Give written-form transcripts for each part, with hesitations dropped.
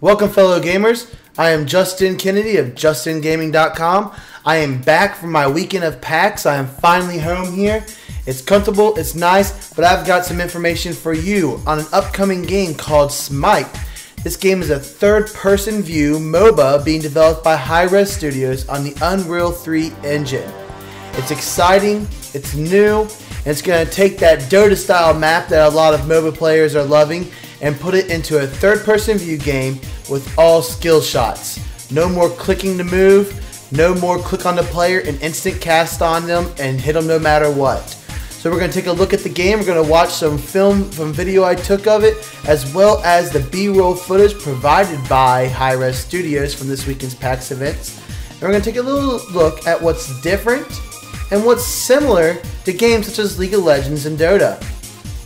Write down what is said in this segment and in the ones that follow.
Welcome, fellow gamers. I am Justin Kennedy of justingaming.com. I am back from my weekend of PAX. I am finally home here. It's comfortable, it's nice, but I've got some information for you on an upcoming game called Smite. This game is a third-person view MOBA being developed by Hi-Rez Studios on the Unreal 3 engine. It's exciting, it's new, and it's going to take that Dota-style map that a lot of MOBA players are loving and put it into a third-person view game with all skill shots. No more clicking to move, no more click on the player and instant cast on them and hit them no matter what. So we're going to take a look at the game. We're going to watch some film from video I took of it, as well as the B-roll footage provided by Hi-Rez Studios from this weekend's PAX events. And we're going to take a little look at what's different and what's similar to games such as League of Legends and Dota.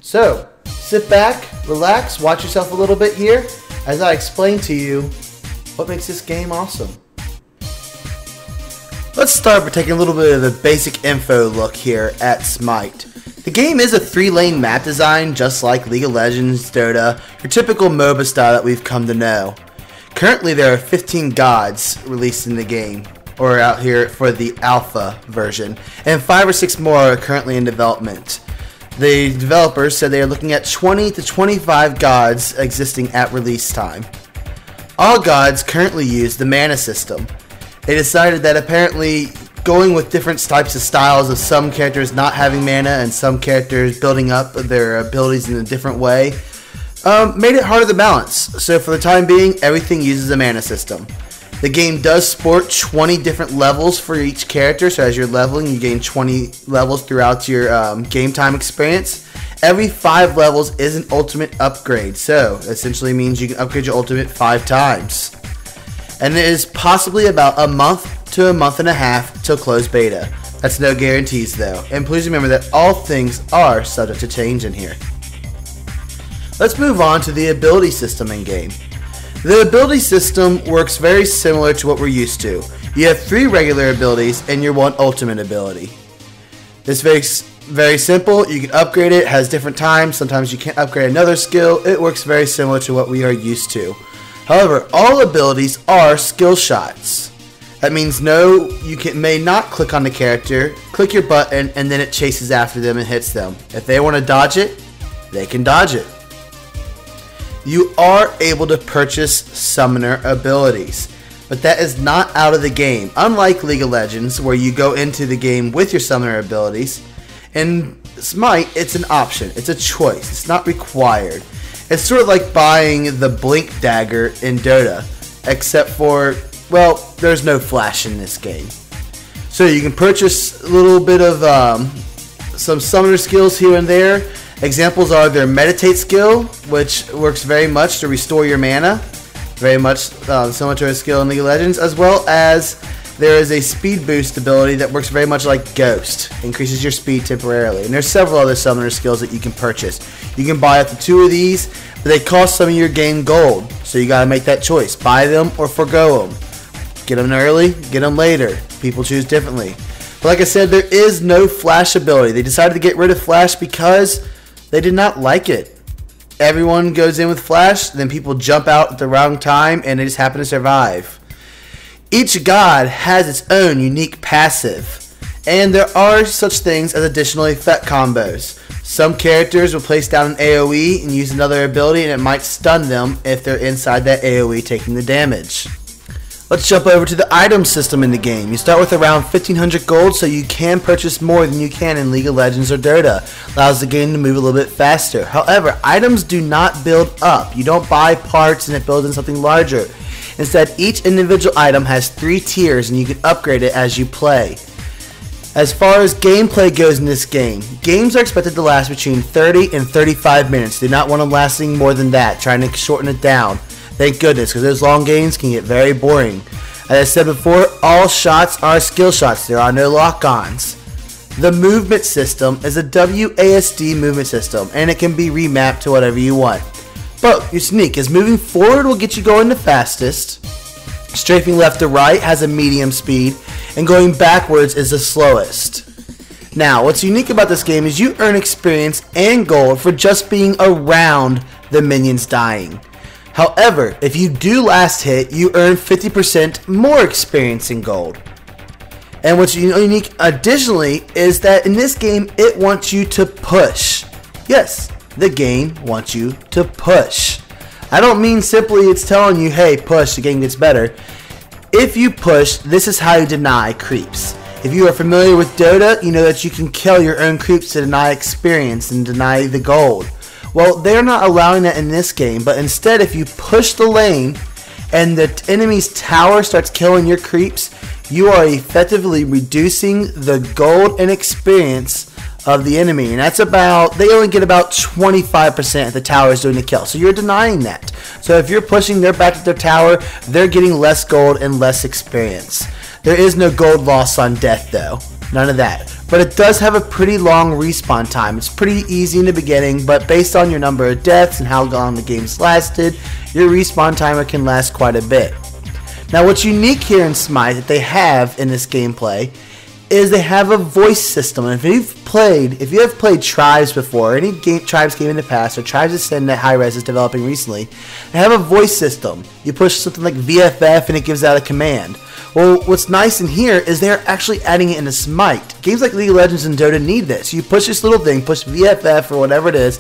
So sit back, relax, watch yourself a little bit here as I explain to you what makes this game awesome. Let's start by taking a little bit of a basic info look here at Smite. The game is a 3-lane map design just like League of Legends, Dota, your typical MOBA style that we've come to know. Currently there are 15 gods released in the game, or out here for the alpha version, and 5 or 6 more are currently in development. The developers said they are looking at 20 to 25 gods existing at release time. All gods currently use the mana system. They decided that apparently going with different types of styles of some characters not having mana and some characters building up their abilities in a different way made it harder to balance. So for the time being, everything uses a mana system. The game does sport 20 different levels for each character, so as you're leveling, you gain 20 levels throughout your game time experience. Every 5 levels is an ultimate upgrade, so essentially means you can upgrade your ultimate 5 times. And it is possibly about a month to a month and a half till closed beta. That's no guarantees though, and please remember that all things are subject to change in here. Let's move on to the ability system in game. The ability system works very similar to what we're used to. You have 3 regular abilities and your 1 ultimate ability. This makes very simple. You can upgrade it. It has different times. Sometimes you can't upgrade another skill. It works very similar to what we are used to. However, all abilities are skill shots. That means may not click on the character, click your button, and then it chases after them and hits them. If they want to dodge it, they can dodge it. You are able to purchase summoner abilities, but that is not out of the game. Unlike League of Legends, where you go into the game with your summoner abilities, in Smite, it's an option. It's a choice. It's not required. It's sort of like buying the Blink Dagger in Dota, except for, well, there's no flash in this game. So you can purchase a little bit of some summoner skills here and there. Examples are their meditate skill, which works very much to restore your mana, very much similar to a skill in League of Legends, as well as there is a speed boost ability that works very much like Ghost, increases your speed temporarily. And there's several other summoner skills that you can purchase. You can buy up to 2 of these, but they cost some of your game gold, so you gotta make that choice. Buy them or forgo them. Get them early, get them later. People choose differently. But like I said, there is no flash ability. They decided to get rid of flash because they did not like it. Everyone goes in with flash, then people jump out at the wrong time, and they just happen to survive. Each god has its own unique passive, and there are such things as additional effect combos. Some characters will place down an AoE and use another ability, and it might stun them if they're inside that AoE taking the damage. Let's jump over to the item system in the game. You start with around 1500 gold, so you can purchase more than you can in League of Legends or Dota. Allows the game to move a little bit faster. However, items do not build up. You don't buy parts and it builds in something larger. Instead, each individual item has 3 tiers and you can upgrade it as you play. As far as gameplay goes in this game, games are expected to last between 30 and 35 minutes. Do not want them lasting more than that, trying to shorten it down. Thank goodness, because those long games can get very boring. As I said before, all shots are skill shots. There are no lock-ons. The movement system is a WASD movement system, and it can be remapped to whatever you want. But you're sneak, as moving forward will get you going the fastest. Strafing left to right has a medium speed, and going backwards is the slowest. Now, what's unique about this game is you earn experience and gold for just being around the minions dying. However, if you do last hit, you earn 50% more experience in gold. And what's unique additionally is that in this game, it wants you to push. Yes, the game wants you to push. I don't mean simply it's telling you, hey, push, the game gets better. If you push, this is how you deny creeps. If you are familiar with Dota, you know that you can kill your own creeps to deny experience and deny the gold. Well, they're not allowing that in this game, but instead if you push the lane and the enemy's tower starts killing your creeps, you are effectively reducing the gold and experience of the enemy. And that's about, they only get about 25% if the tower is doing the kill. So you're denying that. So if you're pushing their back to their tower, they're getting less gold and less experience. There is no gold loss on death though. None of that. But it does have a pretty long respawn time. It's pretty easy in the beginning, but based on your number of deaths and how long the game's lasted, your respawn timer can last quite a bit. Now what's unique here in Smite that they have in this gameplay is they have a voice system. And if you have played Tribes before, any Tribes game in the past, or Tribes Ascend that Hi-Rez is developing recently, they have a voice system. You push something like VFF and it gives out a command. Well, what's nice in here is they're actually adding it into Smite. Games like League of Legends and Dota need this. You push this little thing, push VFF or whatever it is,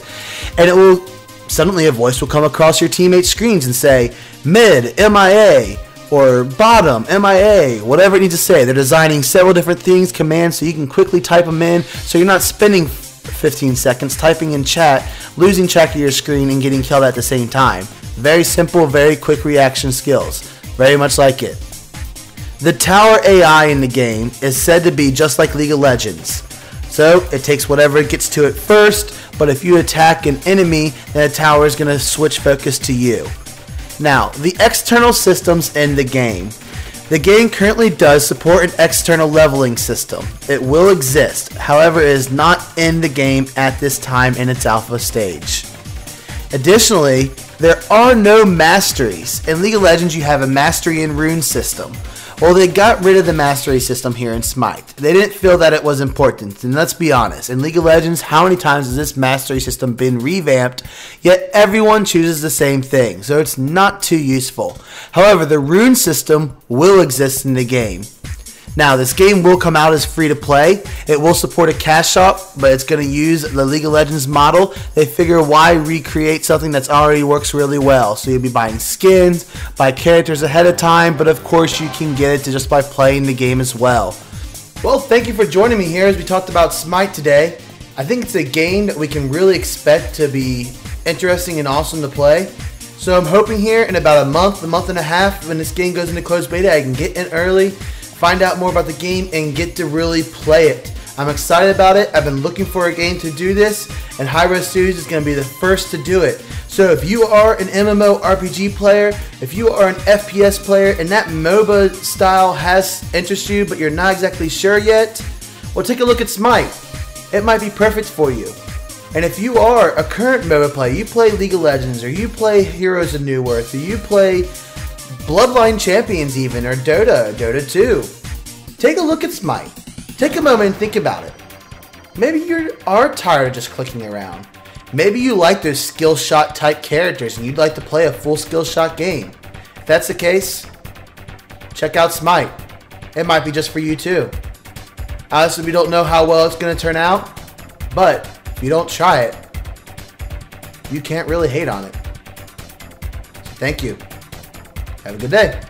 and it will suddenly a voice will come across your teammates' screens and say, mid, MIA, or bottom, MIA, whatever it needs to say. They're designing several different things, commands, so you can quickly type them in, so you're not spending 15 seconds typing in chat, losing track of your screen, and getting killed at the same time. Very simple, very quick reaction skills. Very much like it. The tower AI in the game is said to be just like League of Legends. So it takes whatever it gets to it first, but if you attack an enemy, then the tower is going to switch focus to you. Now, the external systems in the game. The game currently does support an external leveling system. It will exist, however it is not in the game at this time in its alpha stage. Additionally, there are no masteries. In League of Legends you have a mastery and rune system. Well, they got rid of the mastery system here in Smite. They didn't feel that it was important, and let's be honest, in League of Legends, how many times has this mastery system been revamped, yet everyone chooses the same thing, so it's not too useful. However, the rune system will exist in the game. Now, this game will come out as free to play. It will support a cash shop, but it's going to use the League of Legends model. They figure why recreate something that's already works really well. So you'll be buying skins, buy characters ahead of time, but of course you can get it just by playing the game as well. Well, thank you for joining me here as we talked about Smite today. I think it's a game that we can really expect to be interesting and awesome to play. So I'm hoping here in about a month and a half, when this game goes into closed beta, I can get in early, find out more about the game, and get to really play it. I'm excited about it. I've been looking for a game to do this, and Hi-Rez Studios is going to be the first to do it. So if you are an MMORPG player, if you are an FPS player, and that MOBA style has interested you, but you're not exactly sure yet, well, take a look at Smite. It might be perfect for you. And if you are a current MOBA player, you play League of Legends, or you play Heroes of New Earth, or you play Bloodline Champions even, or Dota 2. Take a look at Smite. Take a moment and think about it. Maybe you are tired of just clicking around. Maybe you like those skill shot type characters and you'd like to play a full skill shot game. If that's the case, check out Smite. It might be just for you too. Honestly, we don't know how well it's going to turn out, but if you don't try it, you can't really hate on it. So thank you. Have a good day.